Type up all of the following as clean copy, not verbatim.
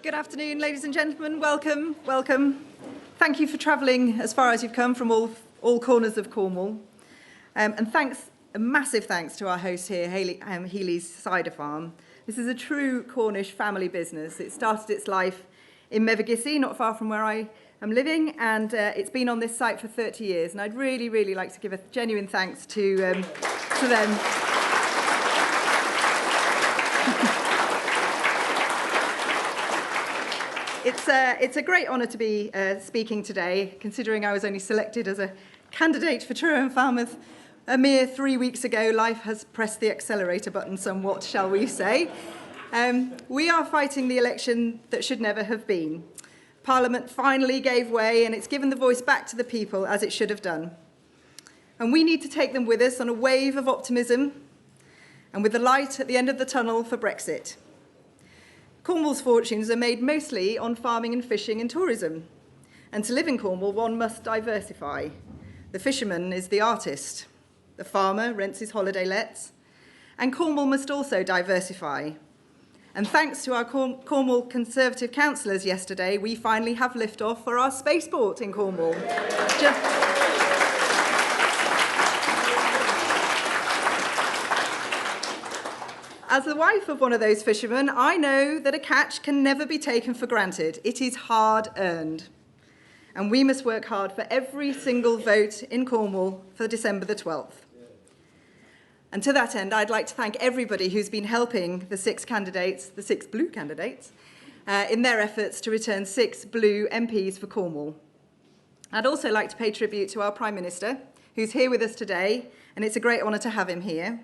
Good afternoon, ladies and gentlemen. Welcome, welcome. Thank you for travelling as far as you've come from all corners of Cornwall. And thanks, a massive thanks to our host here, Healy's Cider Farm. This is a true Cornish family business. It started its life in Mevergissey, not far from where I am living, and it's been on this site for 30 years. And I'd really, really like to give a genuine thanks to them. It's a great honour to be speaking today, considering I was only selected as a candidate for Truro and Falmouth a mere 3 weeks ago. Life has pressed the accelerator button somewhat, shall we say. We are fighting the election that should never have been. Parliament finally gave way, and it's given the voice back to the people, as it should have done. And we need to take them with us on a wave of optimism and with the light at the end of the tunnel for Brexit. Cornwall's fortunes are made mostly on farming and fishing and tourism. And to live in Cornwall, one must diversify. The fisherman is the artist. The farmer rents his holiday lets. And Cornwall must also diversify. And thanks to our Cornwall Conservative councillors yesterday, we finally have liftoff for our spaceport in Cornwall. As the wife of one of those fishermen, I know that a catch can never be taken for granted. It is hard-earned. And we must work hard for every single vote in Cornwall for December the 12th. And to that end, I'd like to thank everybody who's been helping the six blue candidates, in their efforts to return 6 blue MPs for Cornwall. I'd also like to pay tribute to our Prime Minister, who's here with us today, and it's a great honour to have him here.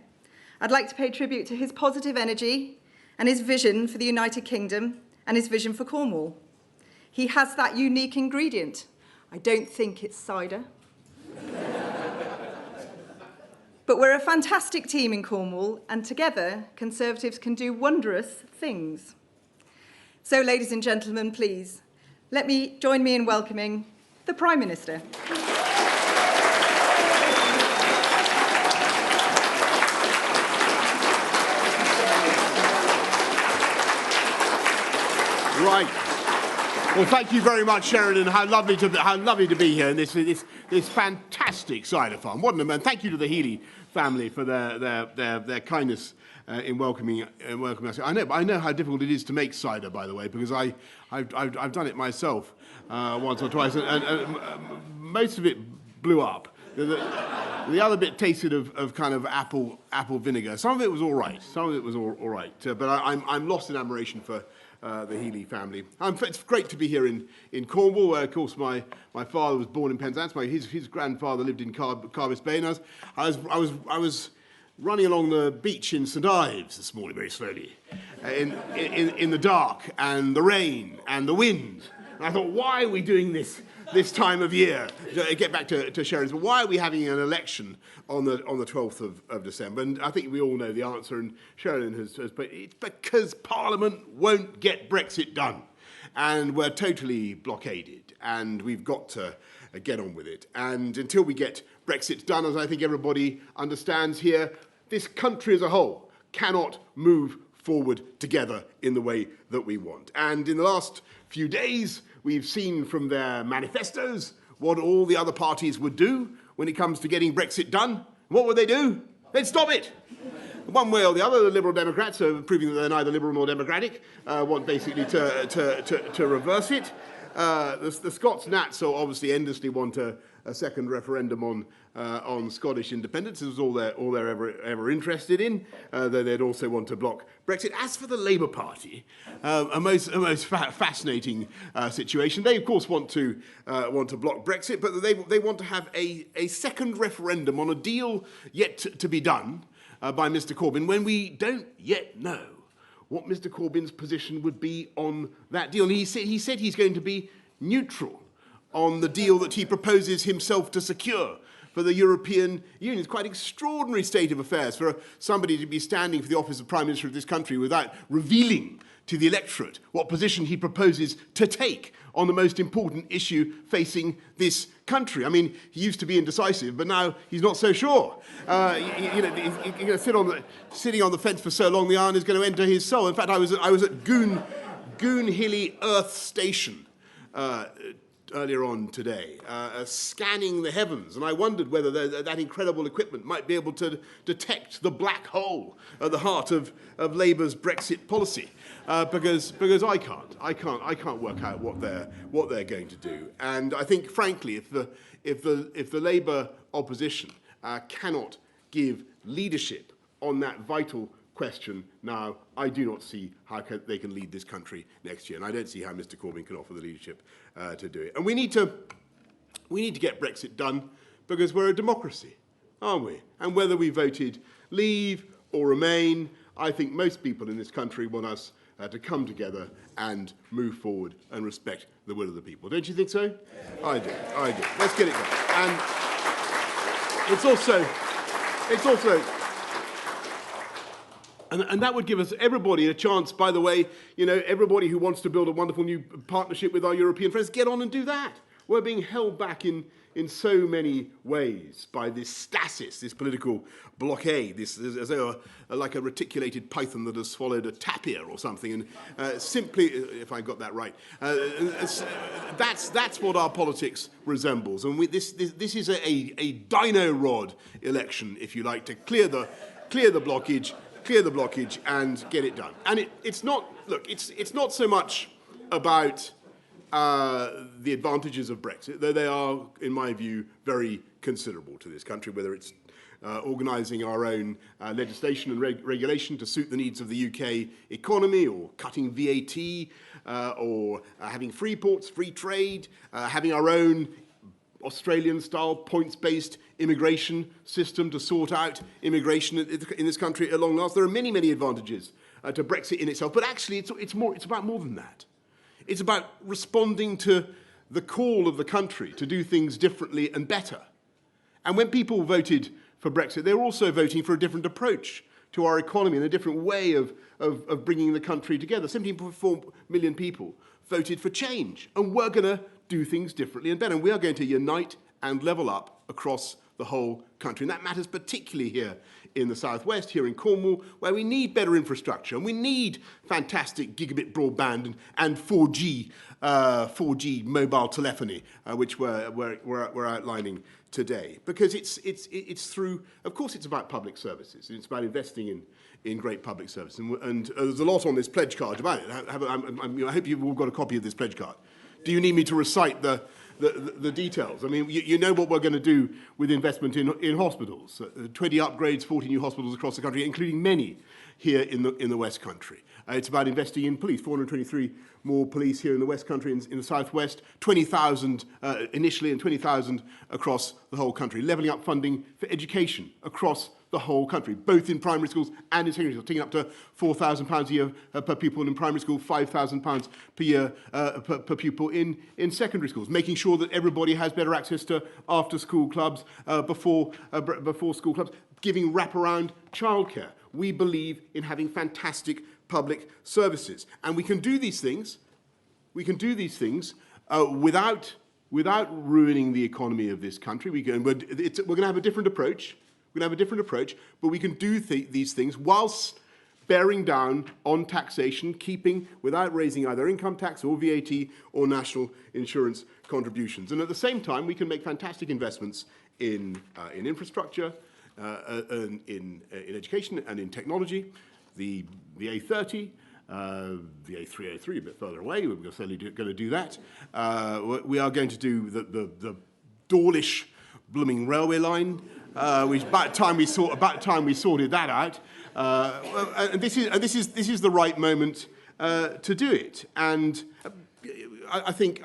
I'd like to pay tribute to his positive energy and his vision for the United Kingdom and his vision for Cornwall. He has that unique ingredient. I don't think it's cider. But we're a fantastic team in Cornwall, and together, Conservatives can do wondrous things. So, ladies and gentlemen, please, join me in welcoming the Prime Minister. Right. Well, thank you very much, Sharon, and how lovely to be here in this fantastic cider farm. What an amount! Thank you to the Healy family for their kindness in welcoming us. I know how difficult it is to make cider, by the way, because I've done it myself once or twice, and most of it blew up. The other bit tasted of kind of apple vinegar. Some of it was all right. But I'm lost in admiration for the Healy family. It's great to be here in Cornwall, where, of course, my father was born in Penzance. His grandfather lived in Carbis Bay, and I was running along the beach in St Ives this morning very slowly, in the dark and the rain and the wind. And I thought, why are we doing this time of year? Get back to Sharon's, but why are we having an election on the 12th of December? And I think we all know the answer, and Sharon has put it's because Parliament won't get Brexit done. And we're totally blockaded, and we've got to get on with it. And until we get Brexit done, as I think everybody understands here, this country as a whole cannot move forward together in the way that we want. And in the last few days, we've seen from their manifestos what all the other parties would do when it comes to getting Brexit done. What would they do? They'd stop it. One way or the other, the Liberal Democrats are proving that they're neither liberal nor democratic, want basically to reverse it. The Scots Nats obviously endlessly want a second referendum on Scottish independence. This is all they're ever interested in. Though they'd also want to block Brexit. As for the Labour Party, a most fascinating situation. They of course want to block Brexit, but they want to have a second referendum on a deal yet to be done by Mr Corbyn, when we don't yet know what Mr Corbyn's position would be on that deal. And he said he's going to be neutral on the deal that he proposes himself to secure for the European Union. It's quite an extraordinary state of affairs for somebody to be standing for the office of Prime Minister of this country without revealing to the electorate what position he proposes to take on the most important issue facing this country. I mean, he used to be indecisive, but now he's not so sure. He's going to sitting on the fence for so long, the iron is going to enter his soul. In fact, I was at Goon Hilly Earth Station earlier on today, scanning the heavens, and I wondered whether that incredible equipment might be able to detect the black hole at the heart of Labour's Brexit policy, because I can't work out what they're going to do. And I think, frankly, if the Labour opposition cannot give leadership on that vital question now, I do not see how they can lead this country next year, and I don't see how Mr Corbyn can offer the leadership to do it. And we need to get Brexit done because we're a democracy, aren't we? And whether we voted leave or remain, I think most people in this country want us to come together and move forward and respect the will of the people. Don't you think so? I do. Let's get it done. And it's also. And that would give us, everybody, a chance, by the way, everybody who wants to build a wonderful new partnership with our European friends, get on and do that. We're being held back in so many ways by this stasis, this political blockade, this as though like a reticulated python that has swallowed a tapir or something. And simply, if I got that right, that's what our politics resembles. And this is a dino rod election, if you like, to clear the blockage and get it done. And it's not so much about the advantages of Brexit, though they are, in my view, very considerable to this country, whether it's organising our own legislation and regulation to suit the needs of the UK economy, or cutting VAT, or having free ports, free trade, having our own Australian-style points-based immigration system to sort out immigration in this country at long last. There are many, many advantages to Brexit in itself, but actually it's about more than that. It's about responding to the call of the country to do things differently and better. And when people voted for Brexit, they were also voting for a different approach to our economy and a different way of bringing the country together. 17.4 million people voted for change, and we're going to do things differently and better. And we are going to unite and level up across the whole country. And that matters particularly here in the southwest, here in Cornwall, where we need better infrastructure and we need fantastic gigabit broadband and 4G mobile telephony, which we're outlining today. Because it's through, of course, it's about public services. It's about investing in great public service. And there's a lot on this pledge card about it. I hope you've all got a copy of this pledge card. Do you need me to recite the details? I mean, you know what we're going to do with investment in hospitals. 20 upgrades, 40 new hospitals across the country, including many here in the West Country. It's about investing in police, 423 more police here in the West Country, in the Southwest, 20,000 initially and 20,000 across the whole country. Levelling up funding for education across the whole country, both in primary schools and in secondary schools, taking up to £4,000 a year per pupil in primary school, £5,000 per year per pupil in secondary schools, making sure that everybody has better access to after-school clubs, before school clubs, giving wraparound childcare. We believe in having fantastic public services, and we can do these things. Without ruining the economy of this country. We're going to have a different approach. But we can do these things whilst bearing down on taxation, without raising either income tax or VAT or national insurance contributions. And at the same time, we can make fantastic investments in infrastructure, in education and in technology. The A30, the A303 a bit further away, we're certainly going to do that. We are going to do the Dawlish blooming railway line, which about time we sorted that out. And this is the right moment to do it. And I think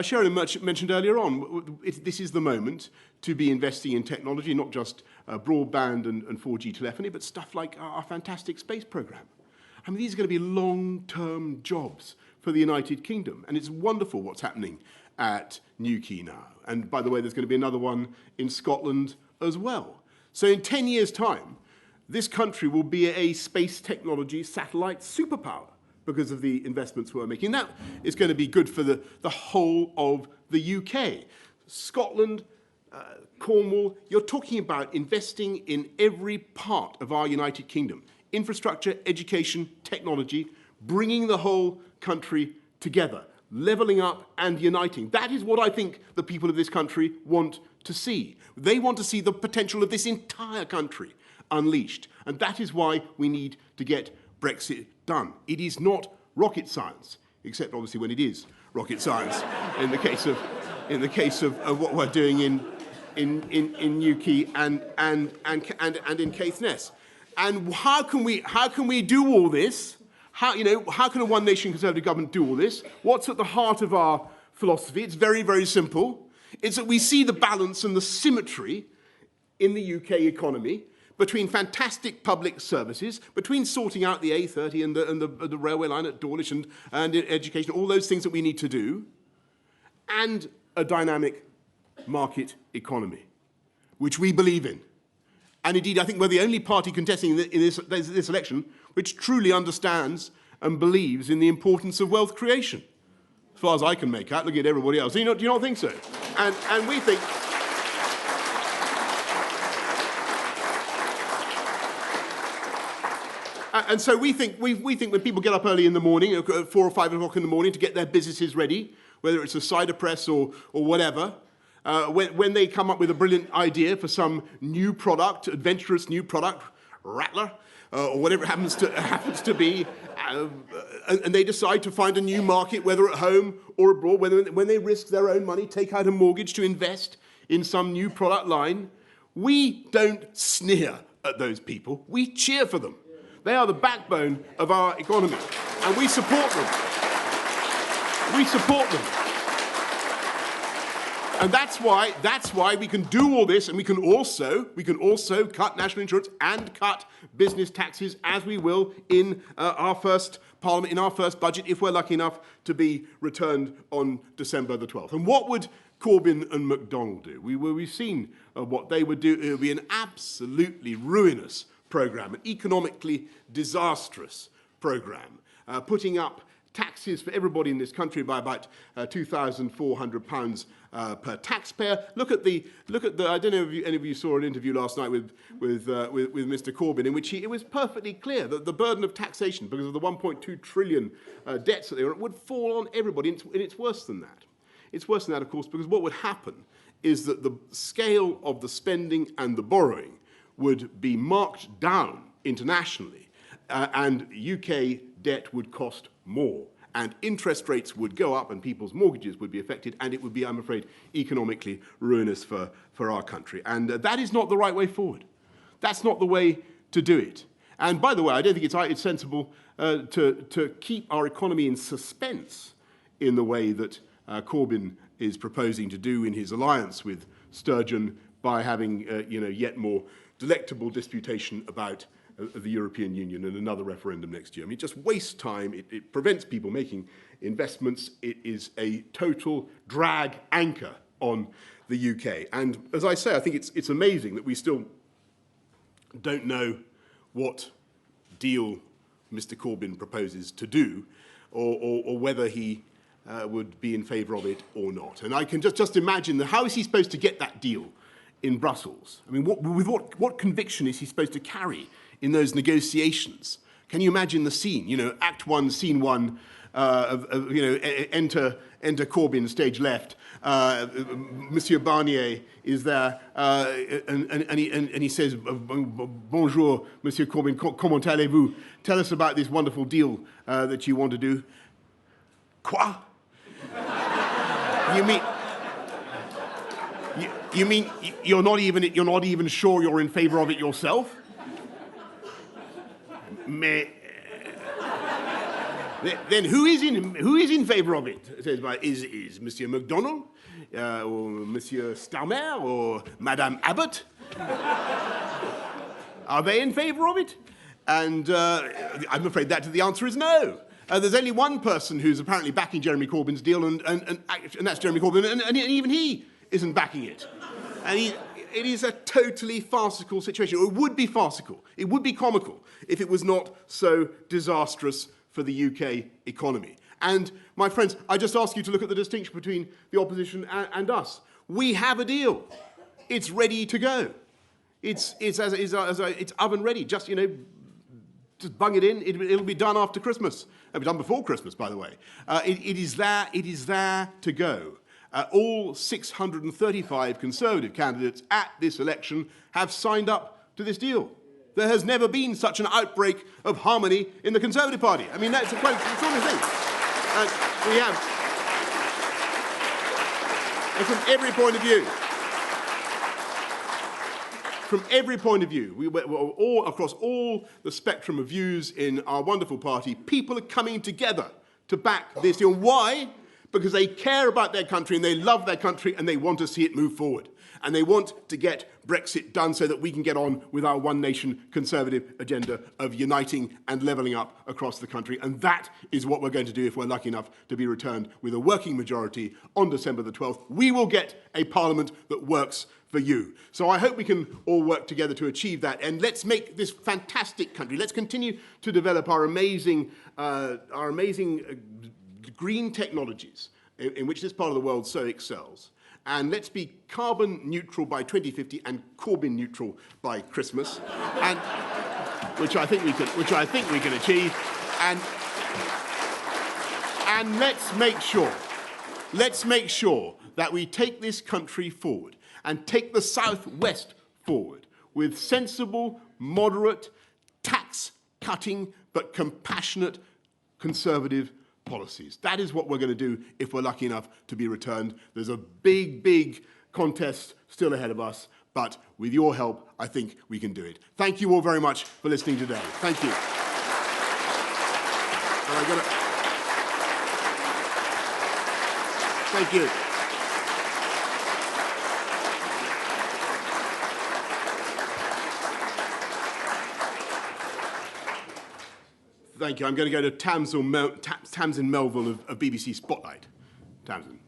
Sharon mentioned earlier on, this is the moment to be investing in technology, not just broadband and 4G telephony, but stuff like our fantastic space program. I mean, these are going to be long-term jobs for the United Kingdom, and it's wonderful what's happening at Newquay now. And by the way, there's going to be another one in Scotland as well. So in 10 years' time, this country will be a space technology satellite superpower because of the investments we're making. That is going to be good for the whole of the UK. Scotland, Cornwall, you're talking about investing in every part of our United Kingdom. Infrastructure, education, technology, bringing the whole country together, levelling up and uniting. That is what I think the people of this country want to see. They want to see the potential of this entire country unleashed. And that is why we need to get Brexit done. It is not rocket science, except obviously when it is rocket science in the case of what we're doing in Newquay and in Caithness. And how can we do all this? How can a one nation Conservative government do all this? What's at the heart of our philosophy? It's very, very simple. It's that we see the balance and the symmetry in the UK economy between fantastic public services, between sorting out the A30 and the railway line at Dawlish and education, all those things that we need to do, and a dynamic market economy, which we believe in. And indeed, I think we're the only party contesting in this election which truly understands and believes in the importance of wealth creation. As far as I can make out, looking at everybody else. Do you not think so? And we think... And so we think when people get up early in the morning, at 4 or 5 o'clock in the morning, to get their businesses ready, whether it's a cider press or whatever, when they come up with a brilliant idea for some new product, adventurous new product, Rattler, or whatever it happens to be, and they decide to find a new market, whether at home or abroad, when they risk their own money, take out a mortgage to invest in some new product line, we don't sneer at those people, we cheer for them. They are the backbone of our economy, and we support them. We support them. And that's why we can do all this, and we can also cut national insurance and cut business taxes, as we will in our first Parliament, in our first budget, if we're lucky enough to be returned on December the 12th. And what would Corbyn and McDonnell do? We've seen what they would do. It would be an absolutely ruinous programme, an economically disastrous programme, putting up taxes for everybody in this country by about £2,400 per taxpayer. Look at the. I don't know if any of you saw an interview last night with Mr. Corbyn, in which it was perfectly clear that the burden of taxation, because of the 1.2 trillion debts that they were, would fall on everybody. And it's worse than that. It's worse than that, of course, because what would happen is that the scale of the spending and the borrowing would be marked down internationally, and UK debt would cost more, and interest rates would go up, and people's mortgages would be affected, and it would be, I'm afraid, economically ruinous for our country. And that is not the right way forward. That's not the way to do it. And by the way, I don't think it's sensible to keep our economy in suspense in the way that Corbyn is proposing to do in his alliance with Sturgeon by having yet more delectable disputation about the European Union and another referendum next year. I mean, it just wastes time. It prevents people making investments. It is a total drag anchor on the UK. And as I say, I think it's amazing that we still don't know what deal Mr. Corbyn proposes to do, or whether he would be in favour of it or not. And I can just imagine how is he supposed to get that deal in Brussels? I mean, what conviction is he supposed to carry in those negotiations? Can you imagine the scene? Act 1, Scene 1, enter Corbyn, stage left. Monsieur Barnier is there, and he says, "Bonjour, Monsieur Corbyn, comment allez-vous? Tell us about this wonderful deal that you want to do." Quoi? You mean you're not even sure you're in favour of it yourself? Mais then who is in favour of it? Is Monsieur McDonnell, or Monsieur Starmer, or Madame Abbott? Are they in favour of it? And I'm afraid that the answer is no. There's only one person who's apparently backing Jeremy Corbyn's deal, and that's Jeremy Corbyn, and even he isn't backing it. And it is a totally farcical situation. It would be farcical, it would be comical, if it was not so disastrous for the UK economy. And, my friends, I just ask you to look at the distinction between the opposition and us. We have a deal. It's ready to go. It's oven ready. Just, just bung it in. It'll be done after Christmas. It'll be done before Christmas, by the way. It is there to go. All 635 Conservative candidates at this election have signed up to this deal. There has never been such an outbreak of harmony in the Conservative Party. I mean, that's a quite extraordinary thing. We have, and from every point of view, we're all across all the spectrum of views in our wonderful party, people are coming together to back this deal. Why? Because they care about their country and they love their country and they want to see it move forward. And they want to get Brexit done so that we can get on with our one nation Conservative agenda of uniting and levelling up across the country. And that is what we're going to do if we're lucky enough to be returned with a working majority on December the 12th. We will get a parliament that works for you. So I hope we can all work together to achieve that. And let's make this fantastic country. Let's continue to develop our amazing green technologies in which this part of the world so excels. And let's be carbon neutral by 2050 and Corbyn neutral by Christmas, and which I think we can achieve. And let's make sure that we take this country forward and take the South West forward with sensible, moderate, tax-cutting but compassionate Conservative policies. That is what we're going to do if we're lucky enough to be returned. There's a big, big contest still ahead of us, but with your help, I think we can do it. Thank you all very much for listening today. Thank you. Thank you. Thank you. I'm going to go to Tamsin Melville of BBC Spotlight. Tamsin.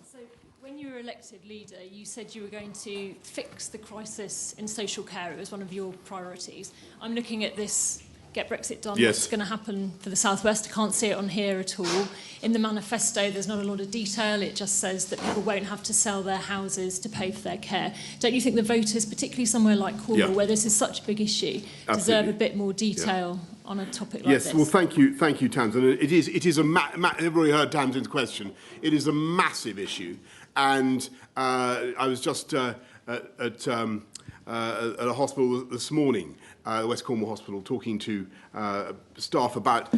So when you were elected leader, you said you were going to fix the crisis in social care. It was one of your priorities. I'm looking at this Get Brexit Done. Yes. What's going to happen for the South West? I can't see it on here at all. In the manifesto, there's not a lot of detail. It just says that people won't have to sell their houses to pay for their care. Don't you think the voters, particularly somewhere like Cornwall, where this is such a big issue, deserve a bit more detail on a topic like this? Yes, well, thank you, Tamsin. It is everybody heard Tamsin's question. It is a massive issue, and I was just at a hospital this morning, the West Cornwall Hospital, talking to staff about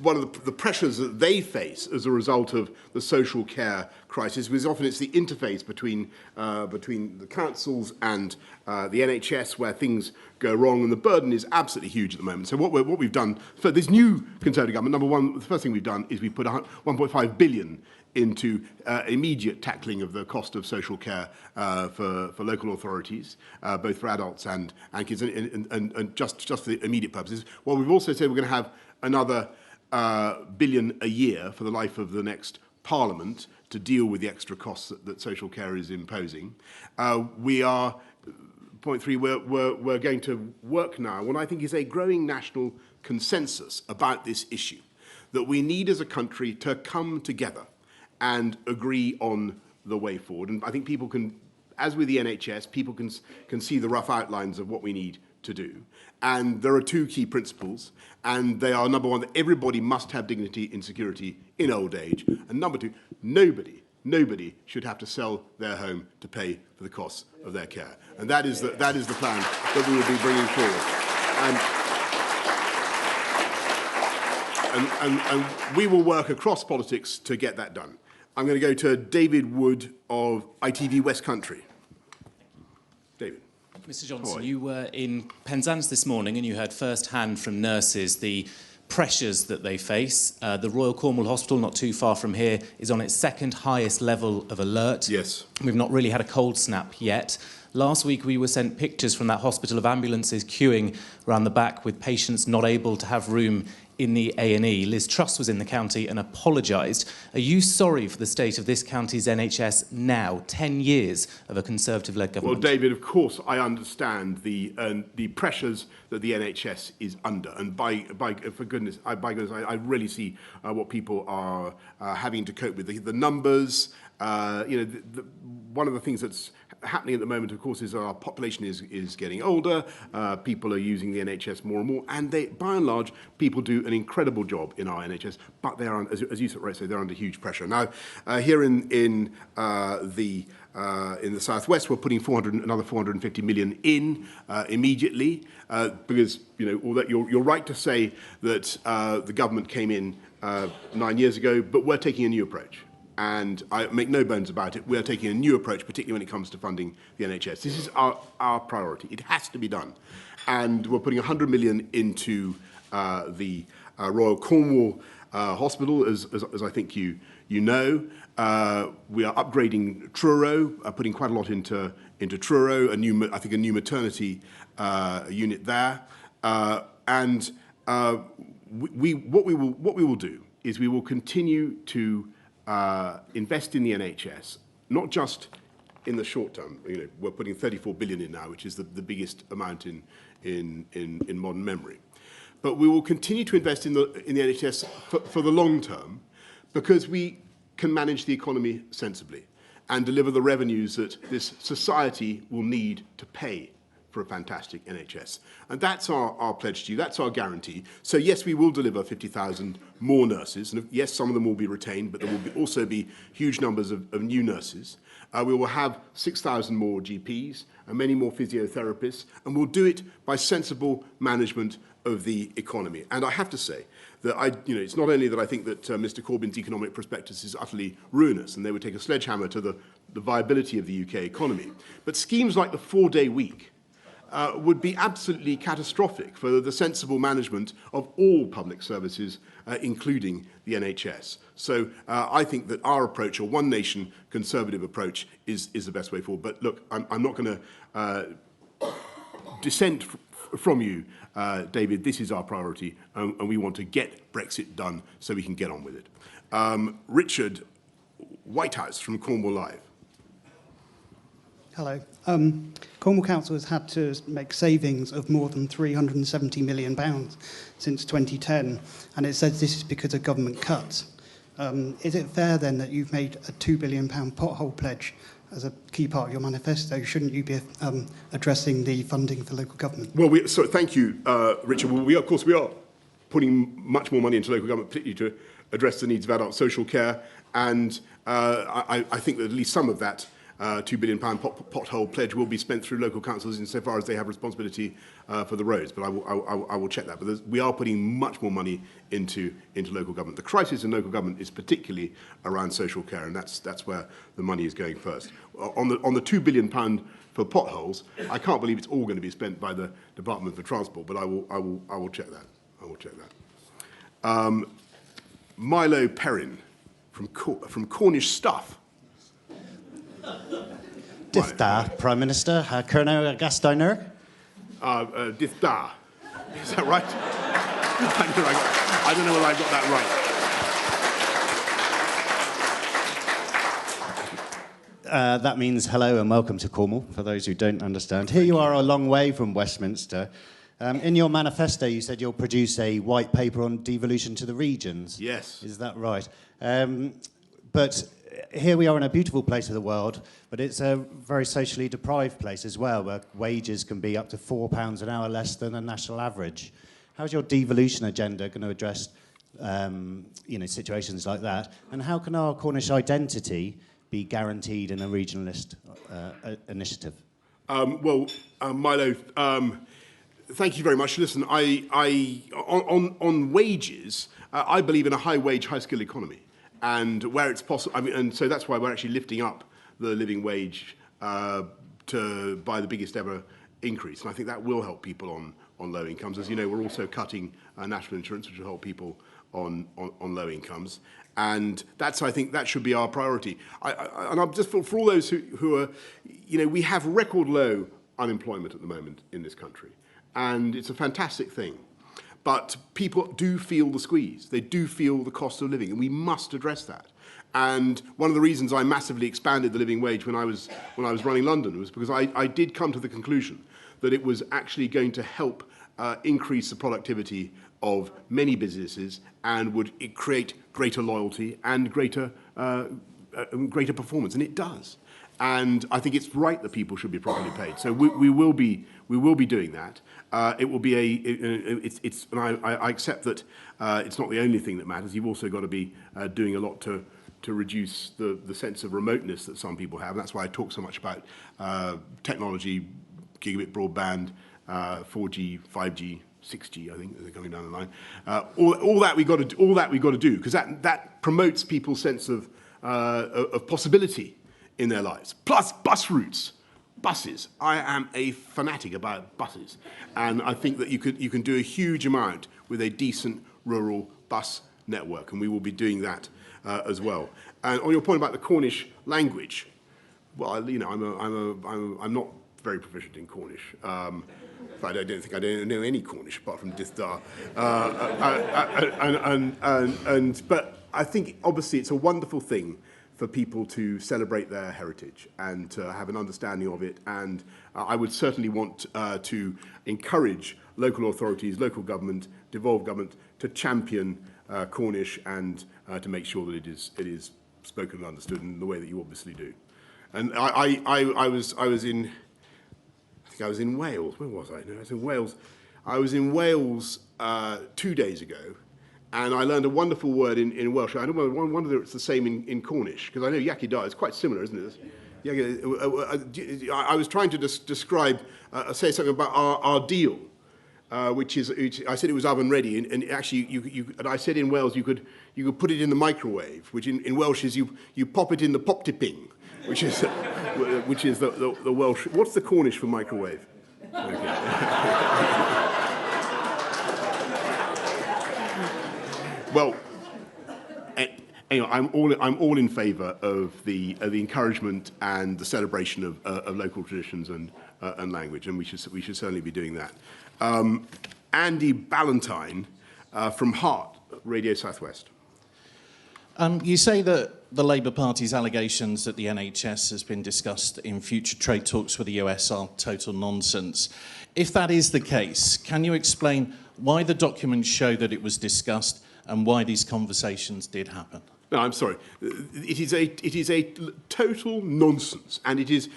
one of the pressures that they face as a result of the social care crisis, because often it's the interface between the councils and the NHS where things go wrong, and the burden is absolutely huge at the moment. So what we've done for this new Conservative government, number one, the first thing we've done is we put 1.5 billion into immediate tackling of the cost of social care for local authorities, both for adults and kids, and just for the immediate purposes. Well, we've also said we're going to have another billion a year for the life of the next Parliament to deal with the extra costs that social care is imposing. We are, point three, we're going to work now on what I think is a growing national consensus about this issue, that we need as a country to come together and agree on the way forward. And I think people can, as with the NHS, people can see the rough outlines of what we need to do. And there are two key principles, and they are, number one, that everybody must have dignity and security in old age, and number two, nobody should have to sell their home to pay for the costs of their care. And that is the plan that we will be bringing forward. And we will work across politics to get that done. I'm going to go to David Wood of ITV West Country. David. Mr Johnson, you were in Penzance this morning and you heard firsthand from nurses the pressures that they face. The Royal Cornwall Hospital, not too far from here, is on its second highest level of alert. Yes. We've not really had a cold snap yet. Last week we were sent pictures from that hospital of ambulances queuing around the back with patients not able to have room in the A&E. Liz Truss was in the county and apologised. Are you sorry for the state of this county's NHS now, 10 years of a Conservative-led government? Well, David, of course, I understand the pressures that the NHS is under, and by goodness, I really see what people are having to cope with. The numbers, one of the things that's happening at the moment, of course, is our population is getting older. People are using the NHS more and more, and by and large, people do an incredible job in our NHS, but they are, as you say, they're under huge pressure. Now, here in the southwest, we're putting another 450 million in immediately, because you're right to say that the government came in 9 years ago, but we're taking a new approach. And I make no bones about it, we are taking a new approach, particularly when it comes to funding the NHS. This is our priority. It has to be done. And we're putting 100 million into the Royal Cornwall Hospital, as I think you know. We are upgrading Truro, putting quite a lot into Truro, a new maternity unit there. What we will do is we will continue to invest in the NHS, not just in the short term. We're putting 34 billion in now, which is the biggest amount in modern memory. But we will continue to invest in the NHS for the long term, because we can manage the economy sensibly and deliver the revenues that this society will need to pay for a fantastic NHS. And that's our pledge to you, that's our guarantee. So yes, we will deliver 50,000 more nurses, and yes, some of them will be retained, but there will also be huge numbers of new nurses. We will have 6,000 more GPs and many more physiotherapists, and we'll do it by sensible management of the economy. And I have to say that it's not only that I think that Mr. Corbyn's economic prospectus is utterly ruinous, and they would take a sledgehammer to the viability of the UK economy, but schemes like the 4-day week would be absolutely catastrophic for the sensible management of all public services, including the NHS. So I think that our approach, a one nation Conservative approach, is the best way forward. But look, I'm not going to dissent from you, David. This is our priority, and we want to get Brexit done so we can get on with it. Richard Whitehouse from Cornwall Live. Hello. Cornwall Council has had to make savings of more than £370 million since 2010, and it says this is because of government cuts. Is it fair then that you've made a £2 billion pothole pledge as a key part of your manifesto? Shouldn't you be addressing the funding for local government? Well, thank you, Richard. Well, of course, we are putting much more money into local government, particularly to address the needs of adult social care, and I think that at least some of that £2 billion pothole pledge will be spent through local councils insofar as they have responsibility for the roads. But I will check that. But we are putting much more money into local government. The crisis in local government is particularly around social care, and that's where the money is going first. On the £2 billion for potholes, I can't believe it's all going to be spent by the Department for Transport. But I will check that. I will check that. Milo Perrin from Cornish Stuff. Dith da, Prime Minister, Colonel Gasteiner. Dith da. Is that right? I don't know whether I got that right. That means hello and welcome to Cornwall, for those who don't understand. Here you are a long way from Westminster. In your manifesto, you said you'll produce a white paper on devolution to the regions. Yes. Is that right? But here we are in a beautiful place of the world, but it's a very socially deprived place as well, where wages can be up to £4 an hour less than a national average. How's your devolution agenda going to address situations like that? And how can our Cornish identity be guaranteed in a regionalist initiative? Milo, thank you very much. Listen, on wages, I believe in a high-wage, high-skill economy. And where it's possible, and so that's why we're actually lifting up the living wage by the biggest ever increase. And I think that will help people on low incomes. As you know, we're also cutting national insurance, which will help people on low incomes. And I think that should be our priority. And I'm just for all those who are, we have record low unemployment at the moment in this country. And it's a fantastic thing. But people do feel the squeeze. They do feel the cost of living, and we must address that. And one of the reasons I massively expanded the living wage when I was running London was because I did come to the conclusion that it was actually going to help increase the productivity of many businesses and would create greater loyalty and greater performance, and it does. And I think it's right that people should be properly paid. So we will be doing that. It will be and I accept that it's not the only thing that matters. You've also got to be doing a lot to reduce the sense of remoteness that some people have. And that's why I talk so much about technology, gigabit broadband, 4G, 5G, 6G, I think, they're coming down the line. All that we got to do, because that promotes people's sense of possibility in their lives. Plus bus routes, buses. I am a fanatic about buses, and I think that you can do a huge amount with a decent rural bus network, and we will be doing that as well. And on your point about the Cornish language, well, I'm not very proficient in Cornish. I don't think I don't know any Cornish apart from Disdar. But I think obviously it's a wonderful thing for people to celebrate their heritage and to have an understanding of it. And I would certainly want to encourage local authorities, local government, devolved government to champion Cornish and to make sure that it is spoken and understood in the way that you obviously do. And I was in Wales. Where was I? No, I was in Wales. I was in Wales 2 days ago, and I learned a wonderful word in Welsh. I wonder whether it's the same in Cornish, because I know Yaki Da is quite similar, isn't it? I was trying to describe, say something about our deal, which I said it was oven ready, and actually, and I said in Wales you could put it in the microwave, which in Welsh is you pop it in the pop tipping, which is the Welsh. What's the Cornish for microwave? Okay. Well, anyway, I'm all in favour of the encouragement and the celebration of local traditions and language, and we should certainly be doing that. Andy Ballantyne from Heart Radio Southwest. You say that the Labour Party's allegations that the NHS has been discussed in future trade talks with the US are total nonsense. If that is the case, can you explain why the documents show that it was discussed and why these conversations did happen? No, I'm sorry. It is a total nonsense, and it is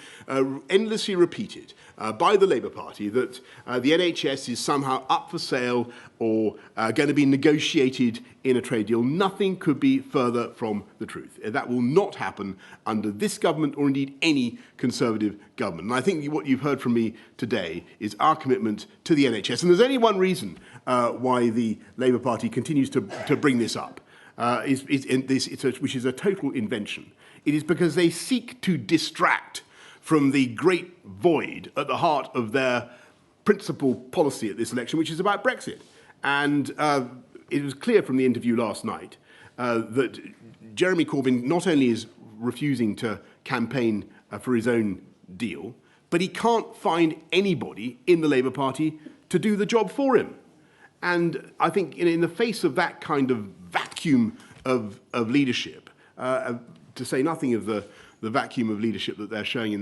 endlessly repeated by the Labour Party that the NHS is somehow up for sale or going to be negotiated in a trade deal. Nothing could be further from the truth. That will not happen under this government or indeed any Conservative government. And I think what you've heard from me today is our commitment to the NHS. And there's only one reason why the Labour Party continues to bring this up. Which is a total invention. It is because they seek to distract from the great void at the heart of their principal policy at this election, which is about Brexit. And it was clear from the interview last night that Jeremy Corbyn not only is refusing to campaign for his own deal, but he can't find anybody in the Labour Party to do the job for him. And I think in the face of that kind of vacuum of leadership, to say nothing of the vacuum of leadership that they're showing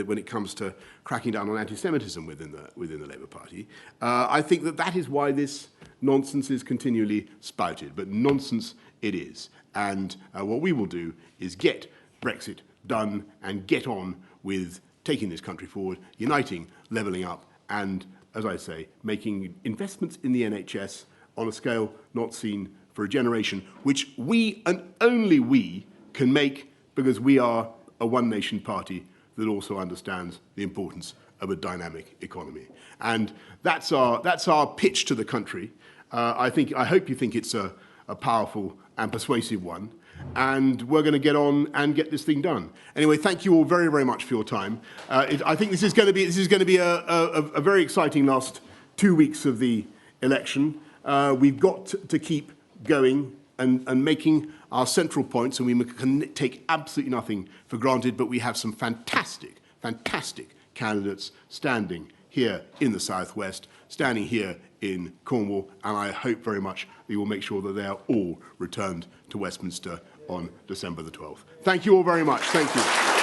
when it comes to cracking down on anti-Semitism within the Labour Party, I think that is why this nonsense is continually spouted. But nonsense it is. And what we will do is get Brexit done and get on with taking this country forward, uniting, levelling up, and, as I say, making investments in the NHS on a scale not seen for a generation, which we and only we can make because we are a one-nation party that also understands the importance of a dynamic economy. And that's our pitch to the country. I hope you think it's a powerful and persuasive one. And we're going to get on and get this thing done. Anyway, thank you all very, very much for your time. I think this is going to be a very exciting last 2 weeks of the election. We've got to keep going and making our central points, and we can take absolutely nothing for granted, but we have some fantastic, fantastic candidates standing here in the Southwest, standing here in Cornwall, and I hope very much we will make sure that they are all returned to Westminster on December the 12th. Thank you all very much. Thank you.